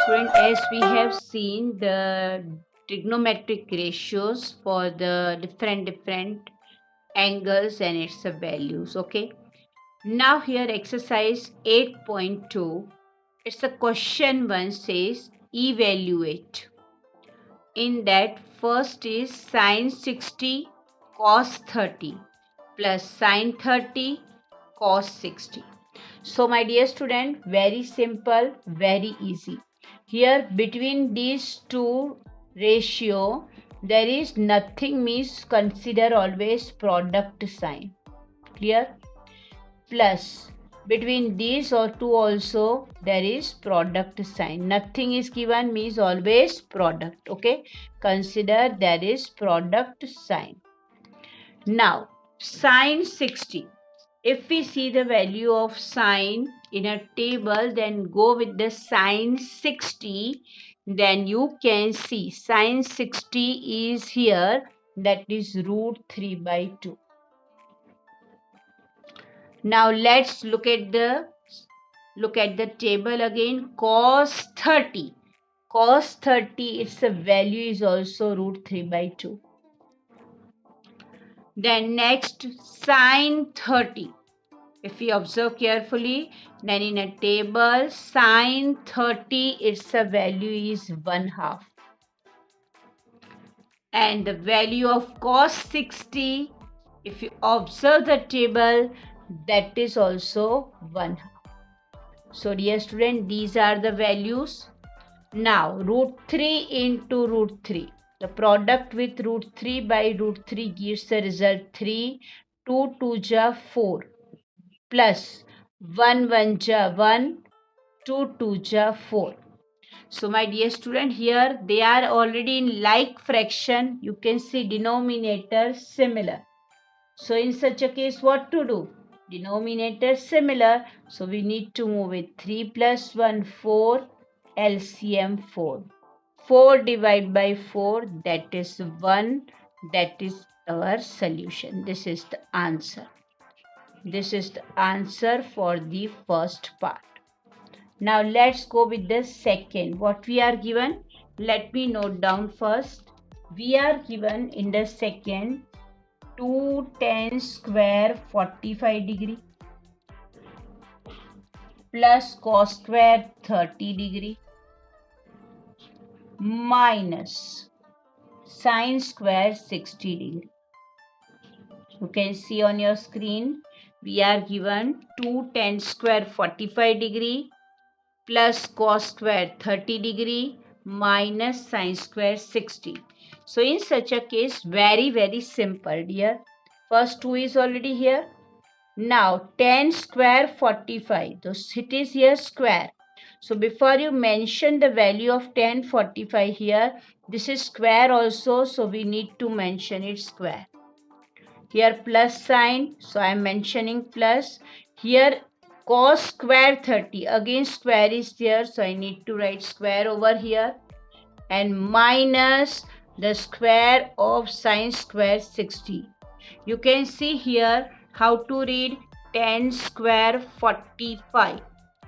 student, as we have seen the trigonometric ratios for the different angles and its values. Okay, now here exercise 8.2, it's a question one says evaluate. In that, first is sine 60 cos 30 plus sine 30 cos 60. So my dear student, very simple, very easy. Here between these two ratio, there is nothing, means consider always product sign. Clear? Plus between these or two also there is product sign. Nothing is given, means always product. Okay, consider there is product sign. Now sine 60, if we see the value of sine in a table, then go with the sine 60, then you can see sine 60 is here, that is root 3 by 2. Now let's look at the table again. Cos 30, its value is also root 3 by 2. Then next sine 30, if we observe carefully, then in a table sine 30, its value is 1/2, and the value of cos 60, if you observe the table, that is also 1/2. So dear student, these are the values. Now root 3 into root 3. The product with root 3 by root 3 gives the result 3. 2 2 ja 4 plus 1 1 ja 1, 2 2 ja 4. So my dear student, here they are already in like fraction. You can see denominator similar. So in such a case, what to do? Denominator similar. So we need to move it. 3 plus 1, 4. LCM 4. 4 divided by 4, that is 1. That is our solution. This is the answer. This is the answer for the first part. Now let's go with the second. What we are given? Let me note down first. We are given in the second 2 tan square 45 degree plus cos square 30 degree minus sine square 60 degree. You can see on your screen, we are given 2 tan square 45 degree plus cos square 30 degree minus sine square 60. So in such a case, very simple dear. First 2 is already here. Now tan square 45, so it is here square. So before you mention the value of tan 45 here, this is square also, so we need to mention it square. Here plus sign, so I am mentioning plus. Here cos square 30, again square is there, so I need to write square over here, and minus the square of sine square 60. You can see here how to read tan square 45,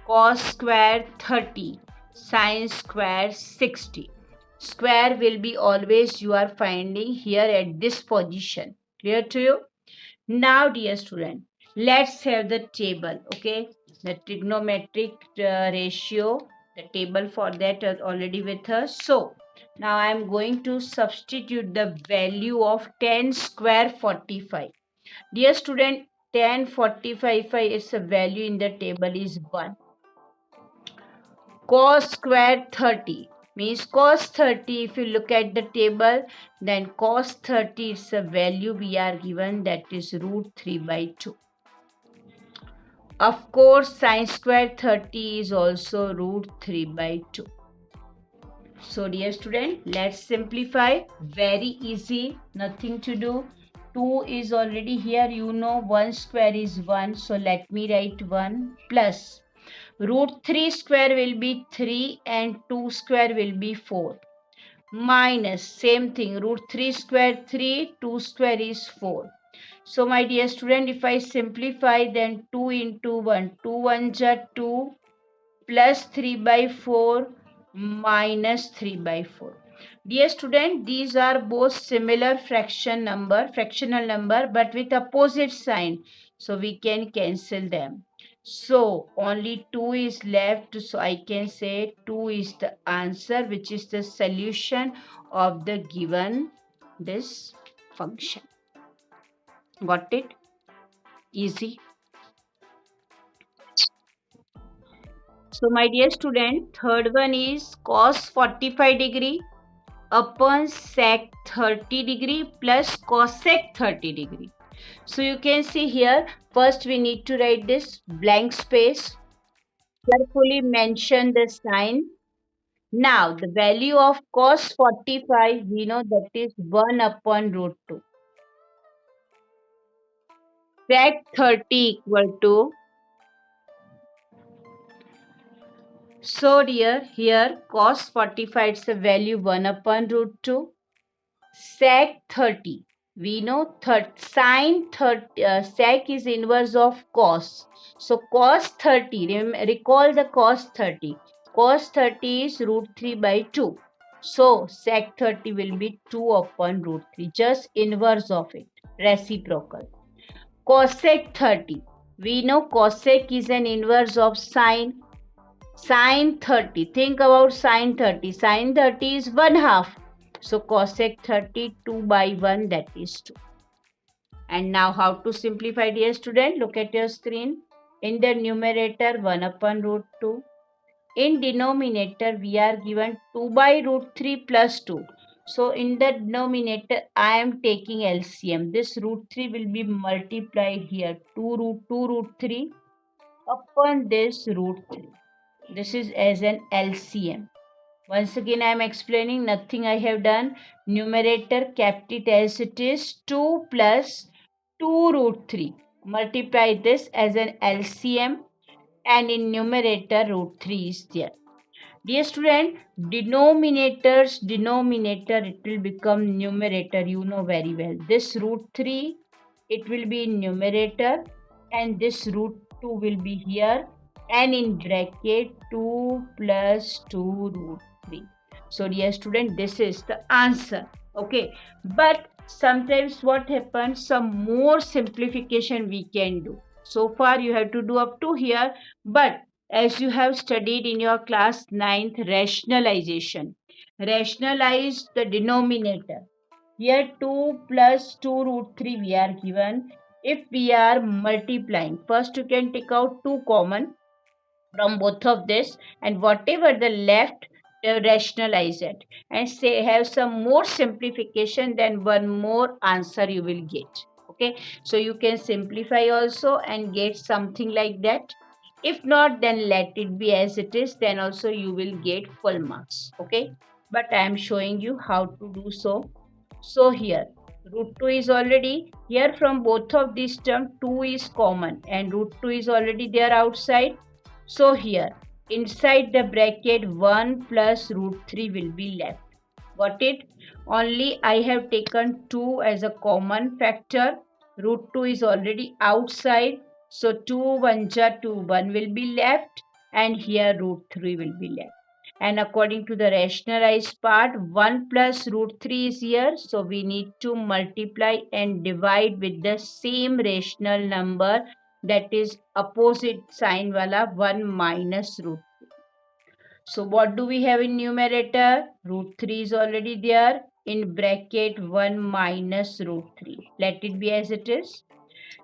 cos square 30, sine square 60. Square will be always you are finding here at this position. Clear to you? Now dear student, let's have the table. Okay, the trigonometric ratio, the table for that is already with us. So now I am going to substitute the value of tan square 45. Dear student, tan 45 is a value in the table is 1. Cos square 30 means cos 30, if you look at the table, then cos 30 is a value we are given, that is root 3 by 2. Of course, sine square 30 is also root 3 by 2. So dear student, let's simplify. Very easy, nothing to do. 2 is already here, you know 1 square is 1, so let me write 1 plus root 3 square will be 3 and 2 square will be 4 minus same thing, root 3 square 3, 2 square is 4. So my dear student, if I simplify, then 2 into 1, 2 1 ja 2 plus 3 by 4 minus 3 by 4. Dear student, these are both similar fractional number, but with opposite sign. So we can cancel them. So only 2 is left. So I can say 2 is the answer, which is the solution of the given this function. Got it? Easy. So my dear student, third one is cos 45 degree upon sec 30 degree plus cosec 30 degree. So you can see here, first we need to write this blank space. Carefully mention the sign. Now the value of cos 45, we know that is 1 upon root 2. Sec 30 equal to, so dear, here cos 45 is a value 1 upon root 2. Sec 30. We know sine 30, sec is inverse of cos. So cos 30, recall the cos 30. Cos 30 is root 3 by 2. So sec 30 will be 2 upon root 3. Just inverse of it. Reciprocal. Cosec 30. We know cosec is an inverse of sine. Sine 30. Think about sine 30. Sine 30 is 1 half. So cosec 30, 2 by 1, that is 2. And now how to simplify, dear student? Look at your screen. In the numerator, 1 upon root 2. In denominator, we are given 2 by root 3 plus 2. So in the denominator, I am taking LCM. This root 3 will be multiplied here. 2 root 3 upon this root 3. This is as an LCM. Once again, I am explaining, nothing I have done. Numerator kept it as it is, 2 plus 2 root 3. Multiply this as an LCM, and in numerator root 3 is there. Dear student, denominator, it will become numerator. You know very well. This root 3, it will be in numerator, and this root 2 will be here, and in bracket 2 plus 2 root 3. So dear student, this is the answer. Okay, but sometimes what happens, some more simplification we can do. So far you have to do up to here, but as you have studied in your class 9th, rationalization. Rationalize the denominator. Here 2 plus 2 root 3 we are given. If we are multiplying, first you can take out 2 common from both of this, and whatever the left, rationalize it and say have some more simplification, then one more answer you will get. Okay, so you can simplify also and get something like that. If not, then let it be as it is, then also you will get full marks. Okay, but I am showing you how to do so. So here root 2 is already here, from both of these terms 2 is common and root 2 is already there outside. So here inside the bracket 1 plus root 3 will be left. Got it? Only I have taken 2 as a common factor. Root 2 is already outside. So 2 1 ja 2, 1 will be left, and here root 3 will be left. And according to the rationalized part, 1 plus root 3 is here. So we need to multiply and divide with the same rational number, that is opposite sign wala 1 minus root 3. So what do we have in numerator? Root 3 is already there. In bracket 1 minus root 3. Let it be as it is.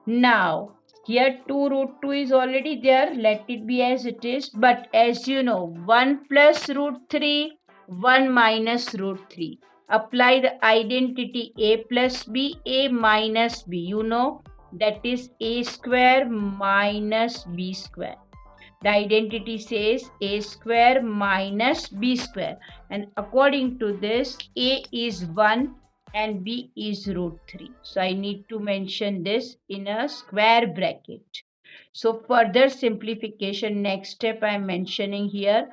Now here 2 root 2 is already there. Let it be as it is. But as you know, 1 plus root 3, 1 minus root 3. Apply the identity a plus b, a minus b. You know that is a square minus b square. The identity says a square minus b square, and according to this a is 1 and b is root 3. So I need to mention this in a square bracket. So further simplification, next step I am mentioning here,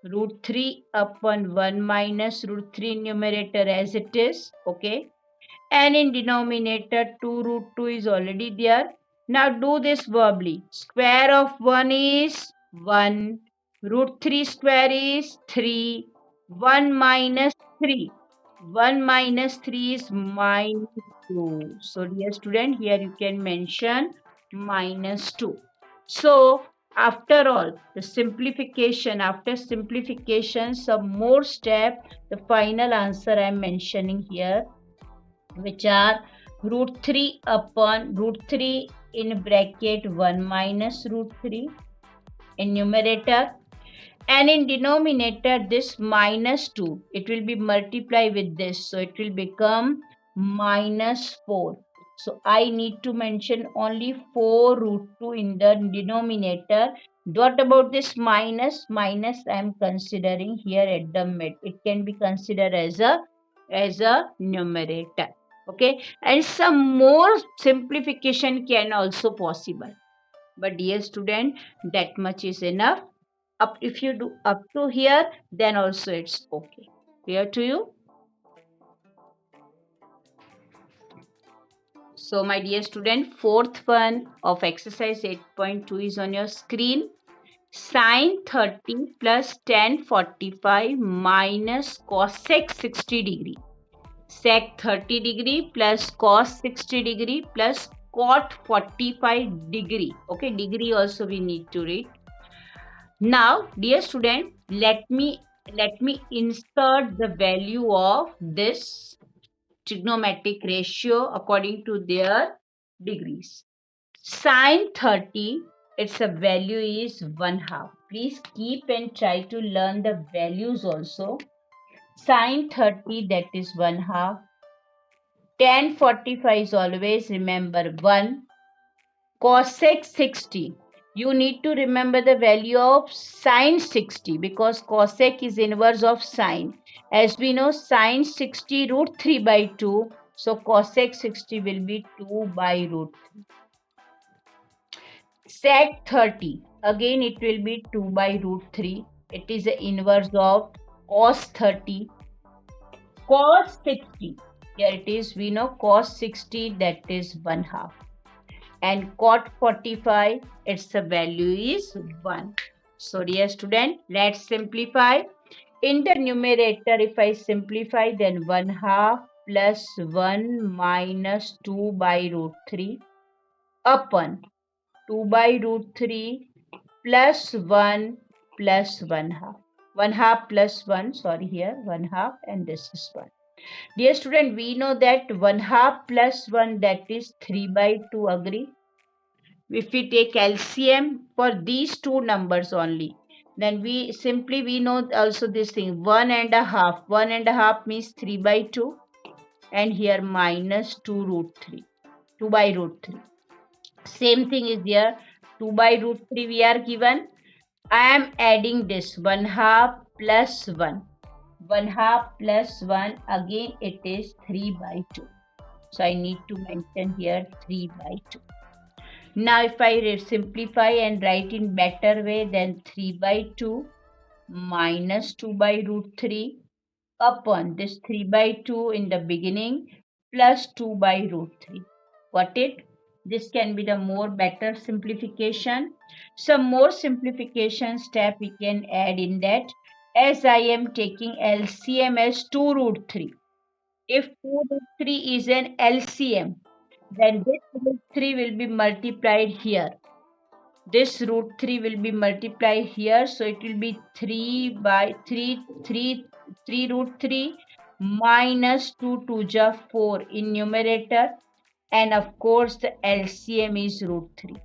root 3 upon 1 minus root 3 numerator as it is. Okay, and in denominator 2 root 2 is already there. Now do this verbally. Square of 1 is 1. Root 3 square is 3. 1 minus 3. 1 minus 3 is minus 2. So, dear student, here you can mention minus 2. So, after all, the simplification, after simplification, some more step, the final answer I am mentioning here, which are root 3 upon root 3 in bracket 1 minus root 3 in numerator, and in denominator this minus 2, it will be multiplied with this, so it will become minus 4. So I need to mention only 4 root 2 in the denominator. What about this minus? Minus I am considering here at the mid. It can be considered as a numerator. Okay, and some more simplification can also possible. But dear student, that much is enough. Up, if you do up to here, then also it's okay. Clear to you? So my dear student, fourth one of exercise 8.2 is on your screen. Sine 30 plus tan 45 minus cosec 60 degree. Sec 30 degree plus cos 60 degree plus cot 45 degree. Okay, degree also we need to read. Now, dear student, let me insert the value of this trigonometric ratio according to their degrees. Sine 30, its a value is 1/2. Please keep and try to learn the values also. Sine 30, that is 1/2. Tan 45 is always remember 1. Cosec 60. You need to remember the value of sine 60 because cosec is inverse of sine. As we know, sine 60 root 3 by 2. So cosec 60 will be 2 by root 3. Sec 30. Again it will be 2 by root 3. It is the inverse of cos 30. Cos 60. Here it is. We know cos 60, that is 1/2. And cot 45, its value is 1. So dear student, let's simplify. In the numerator, if I simplify, then 1/2 plus 1 minus 2 by root 3 upon 2 by root 3 plus 1 plus 1/2. 1/2 plus 1, sorry, here 1/2 and this is 1. Dear student, we know that 1/2 plus 1, that is 3 by 2, agree? If we take LCM for these two numbers only, then we know also this thing 1/2. 1/2 means 3 by 2, and here minus 2 root 3. 2 by root 3. Same thing is here. 2 by root 3 we are given. I am adding this 1/2 plus 1. 1/2 plus 1, again it is 3 by 2. So I need to mention here 3 by 2. Now if I simplify and write in better way, then 3 by 2 minus 2 by root 3 upon this 3 by 2 in the beginning plus 2 by root 3. Got it? This can be the more better simplification. Some more simplification step we can add in that, as I am taking LCM as 2 root 3. If 2 root 3 is an LCM, then this root 3 will be multiplied here. This root 3 will be multiplied here. So it will be 3 by 3 root 3 minus 2 to 4 in numerator. And of course the LCM is root 3.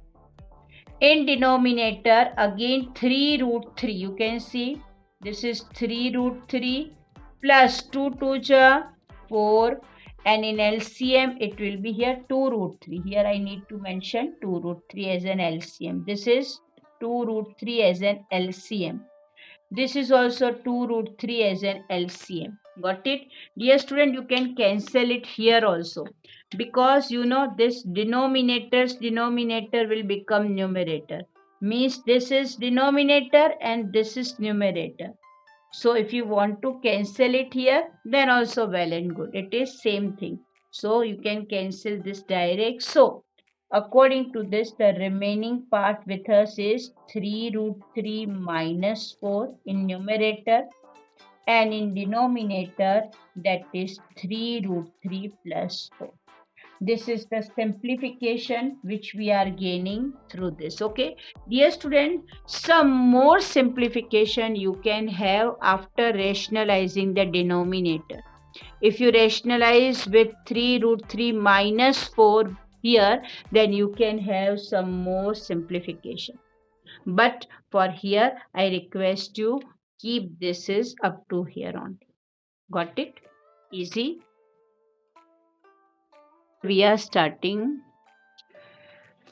In denominator, again 3 root 3. You can see this is 3 root 3 plus 2 to 4. And in LCM, it will be here 2 root 3. Here I need to mention 2 root 3 as an LCM. This is 2 root 3 as an LCM. This is also 2 root 3 as an LCM. Got it? Dear student, you can cancel it here also. Because you know this denominator will become numerator. Means this is denominator and this is numerator. So if you want to cancel it here, then also well and good. It is same thing. So you can cancel this direct. So According to this, the remaining part with us is 3 root 3 minus 4 in numerator, and in denominator that is 3 root 3 plus 4. This is the simplification which we are gaining through this. Okay, dear student, some more simplification you can have after rationalizing the denominator. If you rationalize with 3 root 3 minus 4 here, then you can have some more simplification. But for here, I request you keep this is up to here only. Got it? Easy. We are starting.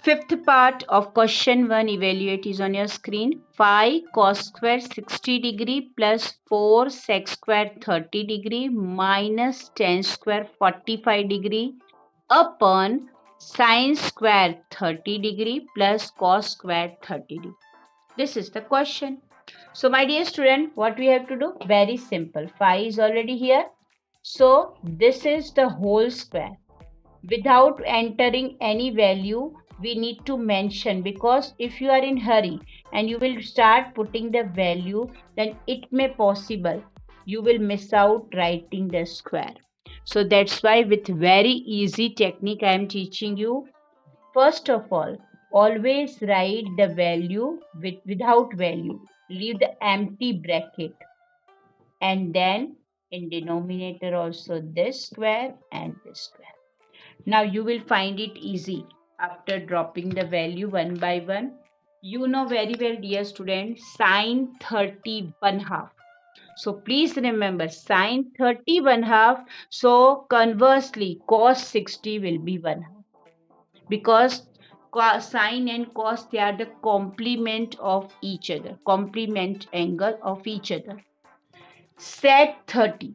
Fifth part of question 1, evaluate, is on your screen. 5 cos square 60 degree plus 4 sec square 30 degree minus 10 square 45 degree upon sin square 30 degree plus cos square 30 degree. This is the question. So my dear student, what we have to do? Very simple. 5 is already here. So this is the whole square. Without entering any value, we need to mention, because if you are in hurry and you will start putting the value, then it may possible you will miss out writing the square. So that's why with very easy technique I am teaching you. First of all, always write the value without value. Leave the empty bracket, and then in denominator also this square and this square. Now you will find it easy after dropping the value one by one. You know very well, dear student, sine 30 1 half. So please remember sine 30 1 half. So conversely, cos 60 will be 1 half. Because sine and cos, they are the complement of each other, complement angle of each other. Sec 30.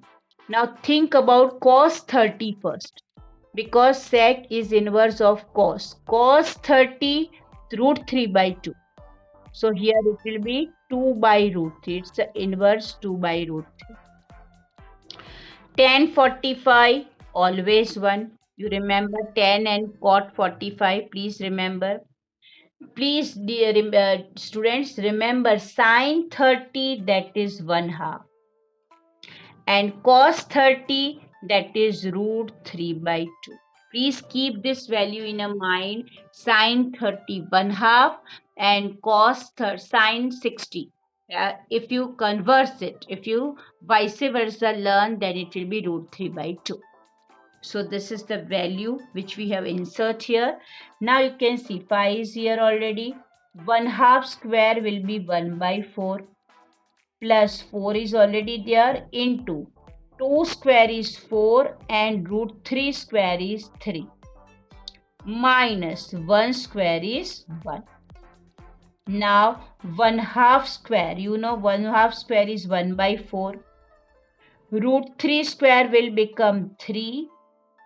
Now think about cos 30 first, because sec is inverse of cos. Cos 30 root 3 by 2. So here it will be 2 by root 3. It's the inverse 2 by root 3. Tan 45, always 1. You remember tan and cot 45. Please remember. Please, dear students, remember sine 30, that is 1 half. And cos 30, that is root 3 by 2. Please keep this value in a mind. Sine 30 1 half and cos sine 60. If you converse it, if you vice versa learn, then it will be root 3 by 2. So this is the value which we have insert here. Now you can see 5 is here already. 1 half square will be 1 by 4. Plus 4 is already there into 2 square is 4 and root 3 square is 3 minus 1 square is 1. Now 1 half square, you know 1 half square is 1 by 4. Root 3 square will become 3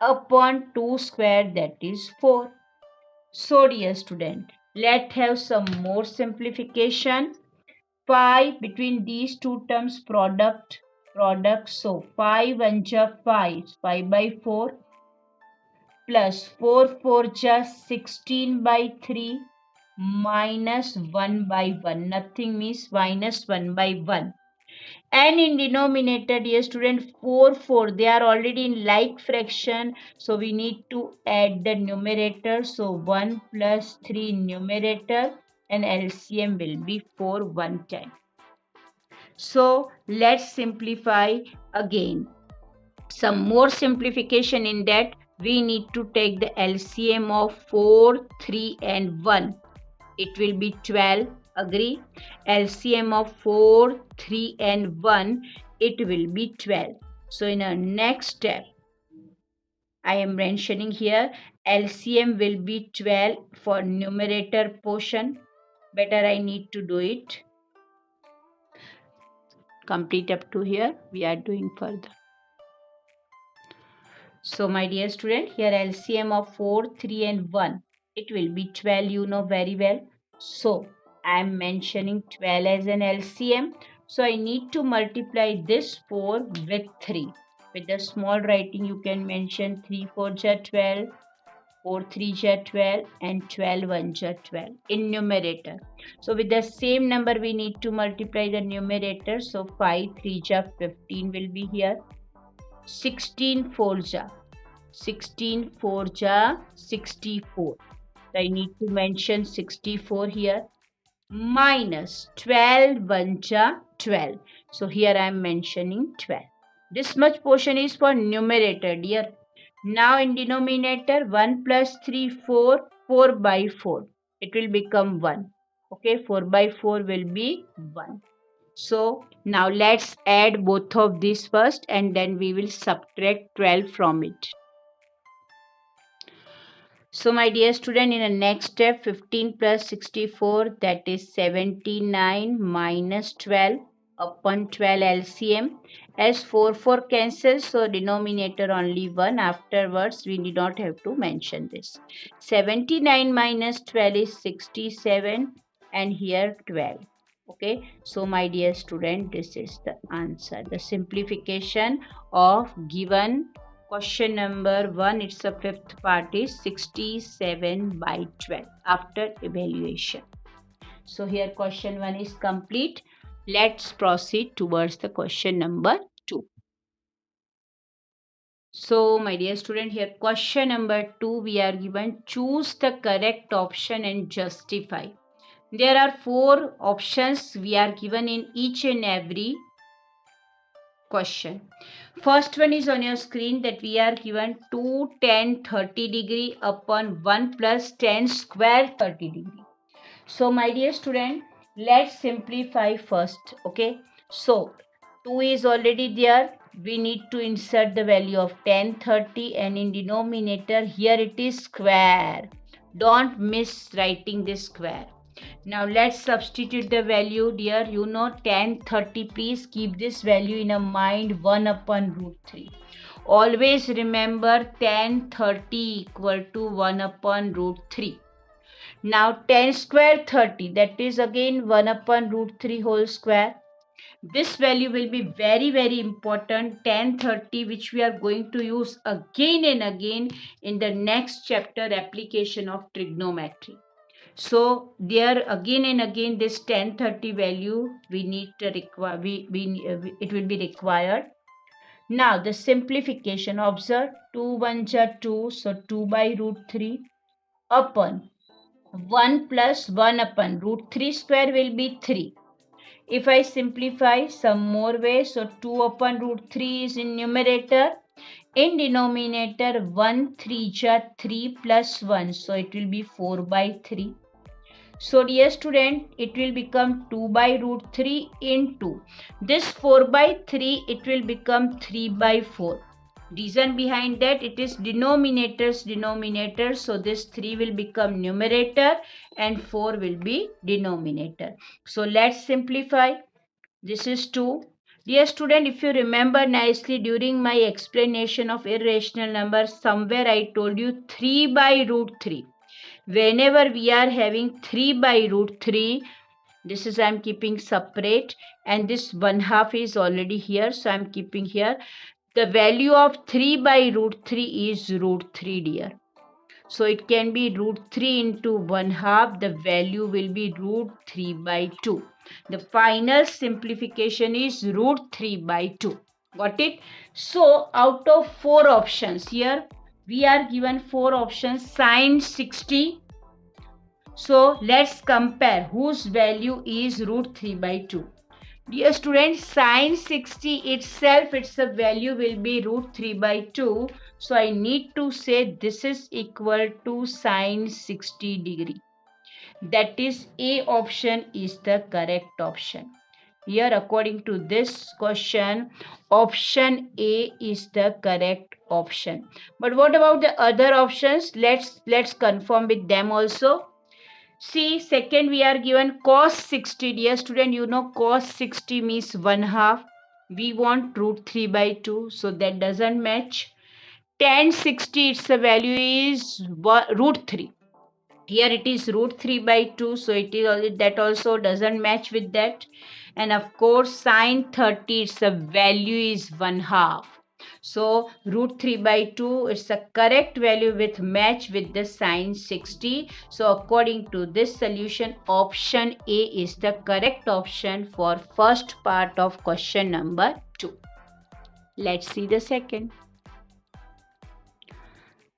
upon 2 square, that is 4. So dear student, let's have some more simplification. 5 between these two terms product. So 5 1 ja 5, 5 by 4 plus 4 4 ja 16 by 3 minus 1 by 1. Nothing means minus 1 by 1. And in denominator, dear student, 4 4, they are already in like fraction, so we need to add the numerator. So 1 plus 3 numerator, and LCM will be 4 one time. So let's simplify again. Some more simplification in that. We need to take the LCM of 4, 3 and 1. It will be 12. Agree? LCM of 4, 3 and 1. It will be 12. So in our next step, I am mentioning here LCM will be 12 for numerator portion. Better I need to do it. Complete up to here. We are doing further. So my dear student, here LCM of 4, 3 and 1. It will be 12, you know very well. So I am mentioning 12 as an LCM. So I need to multiply this 4 with 3. With the small writing, you can mention 3 4 ja 12. 4 3 ja 12 and 12 1 ja 12 in numerator. So with the same number we need to multiply the numerator. So 5 3 ja 15 will be here. 16 4 ja 16 4 ja 64. So I need to mention 64 here, minus 12 1 ja 12. So here I am mentioning 12. This much portion is for numerator, dear. Now in denominator, 1 plus 3 4, 4 by 4. It will become 1. Okay, 4 by 4 will be 1. So now let's add both of these first and then we will subtract 12 from it. So my dear student, in the next step, 15 plus 64, that is 79 minus 12 upon 12 LCM. As 4 cancels, so denominator only 1. Afterwards, we need not have to mention this. 79 minus 12 is 67 and here 12. Okay, so my dear student, this is the answer. The simplification of given question number 1, it's a fifth part, is 67 by 12 after evaluation. So here question 1 is complete. Let's proceed towards the question number 2. So my dear student, here question number 2 we are given, choose the correct option and justify. There are 4 options we are given in each and every question. First one is on your screen, that we are given 2 10 30 degree upon 1 plus 10 square 30 degree. So my dear student, let's simplify first. Okay, so 2 is already there. We need to insert the value of 10 30 and in denominator here it is square. Don't miss writing this square. Now let's substitute the value, dear. You know 10 30. Please keep this value in a mind, 1 upon root 3. Always remember 10 30 equal to 1 upon root 3. Now 10 square 30, that is again 1 upon root 3 whole square. This value will be very very important, 10 30, which we are going to use again and again in the next chapter, application of trigonometry. So there again and again this 10 30 value we need to require, it will be required. Now the simplification, observe 2 1 ja 2, so 2 by root 3 upon 1 plus 1 upon root 3 square will be 3. If I simplify some more way, so 2 upon root 3 is in numerator. In denominator 1 3 ja 3 plus 1, so it will be 4 by 3. So dear student, it will become 2 by root 3 into this 4 by 3, it will become 3 by 4. Reason behind that, it is denominator, so this 3 will become numerator and 4 will be denominator. So let's simplify. This is 2. Dear student, if you remember nicely, during my explanation of irrational numbers, somewhere I told you 3 by root 3. Whenever we are having 3 by root 3, this is I am keeping separate and this 1/2 is already here, so I am keeping here. The value of 3 by root 3 is root 3, dear. So it can be root 3 into 1/2. The value will be root 3 by 2. The final simplification is root 3 by 2. Got it? So out of 4 options, here we are given 4 options, sine 60. So let's compare whose value is root 3 by 2. Dear students, sine 60 itself, its value will be root 3 by 2. So I need to say this is equal to sine 60 degree. That is, A option is the correct option. Here according to this question, option A is the correct option. But what about the other options? Let's confirm with them also. See, second we are given cos 60. Dear student, you know cos 60 means 1/2. We want root 3 by 2, so that doesn't match. Tan 60, its value is root 3. Here it is root 3 by 2, so it is that also doesn't match with that. And of course sine 30, its value is 1/2. So root 3 by 2 is the correct value with match with the sine 60. So according to this solution, option A is the correct option for first part of question number 2. Let's see the second.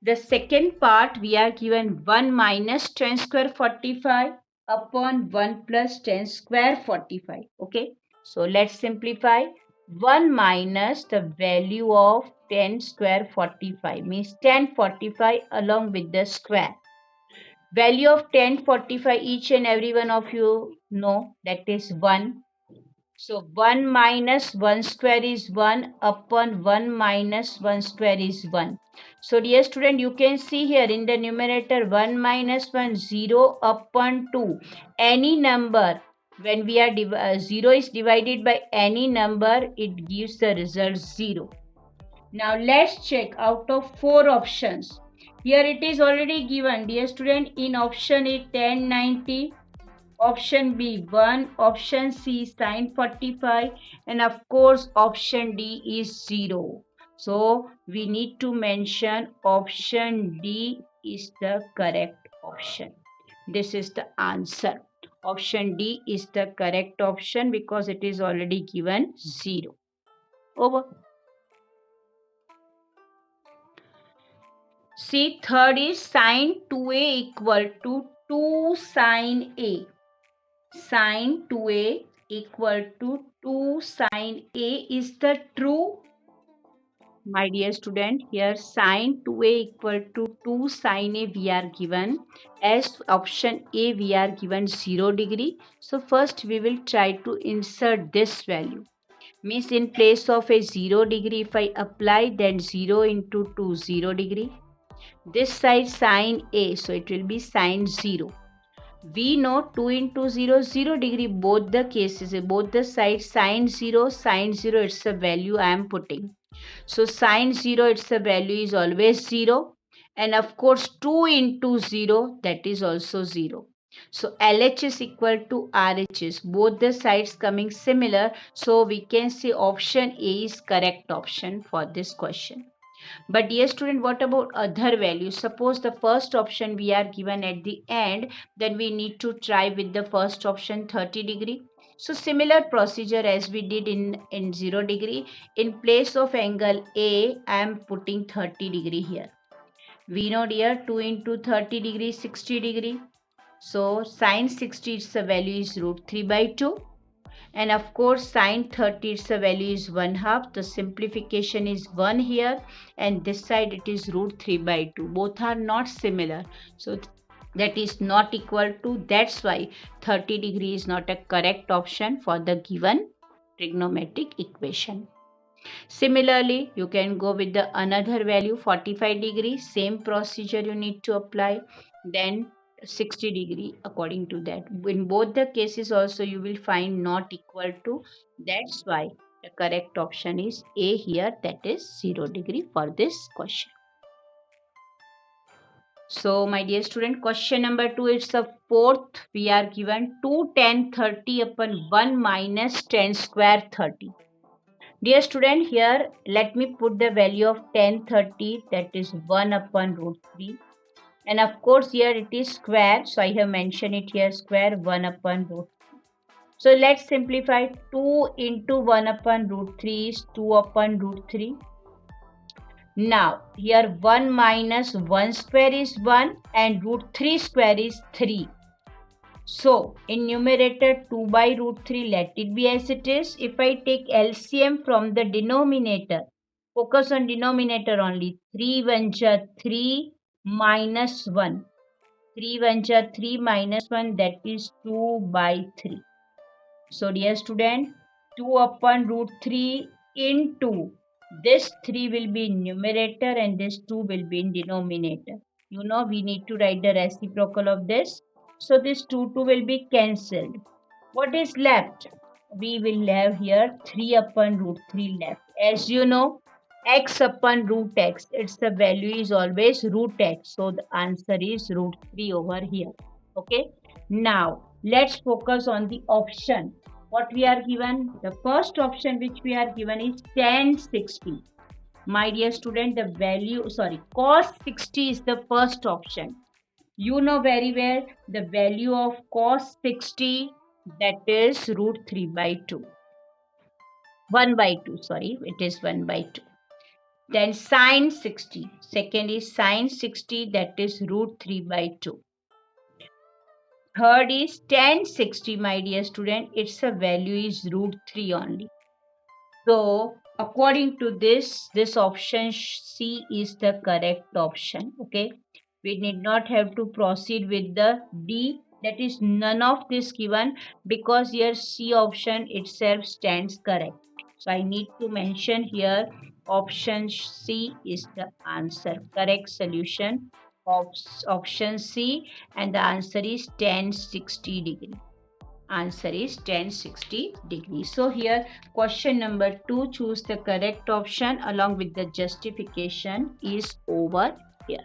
The second part, we are given 1 minus 10 square 45 upon 1 plus 10 square 45. Okay. So let's simplify. 1 minus the value of 10 square 45 means 1045 along with the square. Value of 1045, each and every one of you know, that is 1. So 1 minus 1 square is 1 upon 1 minus 1 square is 1. So dear student, you can see here in the numerator 1 minus 1, 0 upon 2. Any number, when we are 0 is divided by any number, it gives the result 0. Now let's check out of 4 options. Here it is already given, dear student, in option A 1090. Option B 1, option C sine 45, and of course option D is 0. So we need to mention option D is the correct option. This is the answer. Option D is the correct option because it is already given 0. Over. See, third is sine 2a equal to 2 sine A. Sine 2a equal to 2 sine A is the true. My dear student, here sine 2a equal to 2 sine A we are given. As option A we are given 0 degree. So first we will try to insert this value. Means in place of a 0 degree, if I apply then 0 into 2, 0 degree. This side sine A, so it will be sine 0. We know 2 into 0, 0 degree, both the cases, both the sides, sine 0, it's the value I am putting. So sine 0, it's the value is always 0. And of course 2 into 0, that is also 0. So LH is equal to RHS, both the sides coming similar. So we can say option A is correct option for this question. But dear student, what about other values? Suppose the first option we are given at the end, then we need to try with the first option 30 degree. So similar procedure as we did in 0 degree. In place of angle A, I am putting 30 degree here. We know dear 2 into 30 degree, 60 degree. So sine 60, its the value is root 3 by 2. And of course sine 30, its the value is 1/2. The simplification is 1 here, and this side it is root 3 by 2. Both are not similar, so that is not equal to. That's why 30 degree is not a correct option for the given trigonometric equation. Similarly, you can go with the another value 45 degree. Same procedure you need to apply. Then 60 degree according to that. In both the cases also you will find not equal to. That's why the correct option is A here, that is 0 degree for this question. So my dear student, question number 2, it's the fourth. We are given 2 10 30 upon 1 minus 10 square 30. Dear student, here let me put the value of 10 30, that is 1 upon root 3. And of course here it is square, so I have mentioned it here square, 1 upon root 3. So let's simplify. 2 into 1 upon root 3 is 2 upon root 3. Now here 1 minus 1 square is 1 and root 3 square is 3. So in numerator 2 by root 3, let it be as it is. If I take LCM from the denominator, focus on denominator only. 3 1 ja 3 minus 1. 3 1 ja 3 minus 1, that is 2 by 3. So dear student, 2 upon root 3 into this 3 will be in numerator and this 2 will be in denominator. You know we need to write the reciprocal of this. So this 2 will be cancelled. What is left? We will have here 3 upon root 3 left. As you know, x upon root x, its the value is always root x. So the answer is root 3 over here. Okay. Now let's focus on the option. What we are given? The first option which we are given is 1060. My dear student, the value, sorry, cos 60 is the first option. You know very well the value of cos 60, that is root 3 by 2. 1 by 2, sorry, it is 1 by 2. Then sine 60. Second is sine 60, that is root 3 by 2. Third is tan 60, my dear student. Its a value is root 3 only. So according to this option C is the correct option. Okay. We need not have to proceed with the D. That is none of this given, because here C option itself stands correct. So I need to mention here option C is the answer. Correct solution of option C, and the answer is tan 60 degree. Answer is tan 60 degrees. So here question number 2, choose the correct option along with the justification is over here.